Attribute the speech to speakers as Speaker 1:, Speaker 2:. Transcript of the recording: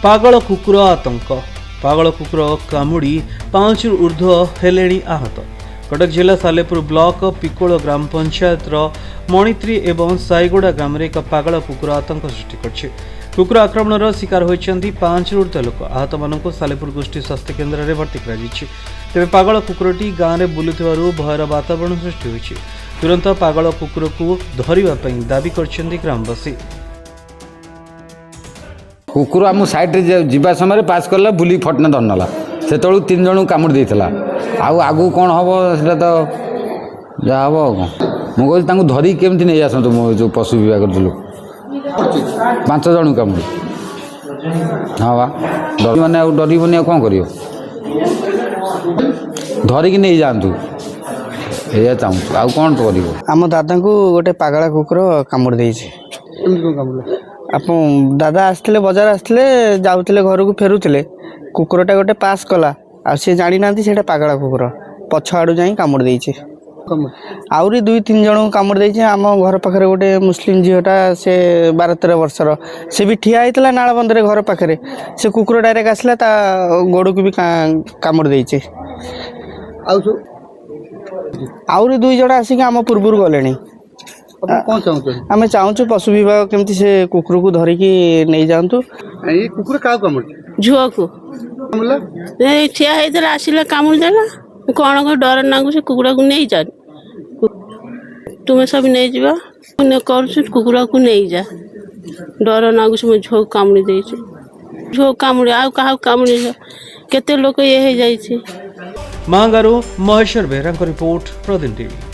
Speaker 1: पागल कुकुर आतंक पागल कुकुर कामुड़ी 5 ऊर्ध्व हेले आहत। कटक जिला सालेपुर ब्लॉक पिकोल ग्राम पंचायत मणित्री एवं साईगुड़ा ग्राम एक पागल कुकुर आतंक सृष्टि कर कुकुर आक्रमण शिकार होती 5 ऊर्ध्व लोक। आहत मानक सालेपुर गोष्ठी स्वास्थ्य केन्द्र में भर्ती तेज पागल कुकुरटी गाँव में बुलुथिबारु भयर वातावरण सृष्टि होइछि। तुरंत पागल कुकुर को धरिबा दाबी करछन्ती ग्रामवासी।
Speaker 2: कुकुर आम सैड्रे जावा समय पास कला बुली फटना धरना से 3 जन कामुड़ी देता आगू कौन हम से तो जहाँ हम मुझे कहूँ धरिक केमती नहीं आसतु मो जो पशु विभाग लोक 5 जन कामुड़ी। हाँ बा डर मैंने डरबनी कौन कर धरिकी नहीं जातु या चाहूँ आउ कौन कर।
Speaker 3: आम दादा को गोटे पागला कुकुर कामुड़ दे आप दादा आसते बजार आसते जाऊे घर को फेरुले कुकुरटा गोटे पास कला आ सी जानी ना से पागला कुकुर पछ आड़ू जा कामुड़ दे आहरी 2-3 जन कामुड़ दे। आम घर पाखे गोटे मुस्लिम झीटा से 12-13 वर्षर से भी ठिया होता नालबंदे घर पाखे से कुकुर डायरेक्ट आसला गोड़ को भी कामुड़ दे। आहरी 2 जन आसिक आम पूर्व गले आम चाहूँ पशु विभाग केमती से कुकुर को धरिकी नहीं जातु।
Speaker 4: कुकुर क्या कामुड़
Speaker 5: झुआ को ठिया होता आसला कामुड़ देला कौन को डर नागु से कुकुड़ा को नहीं जा तुम्हें सब नहीं जा कर कुकुड़ा को नहीं जा डर नागु से झो कामुड़ी दे झो कामुड़ी आ क्या कामुड़ी केते लोक ये हो जाइए।
Speaker 1: महागारू महेश्वर बेहरा रिपोर्ट प्रदीप टीवी।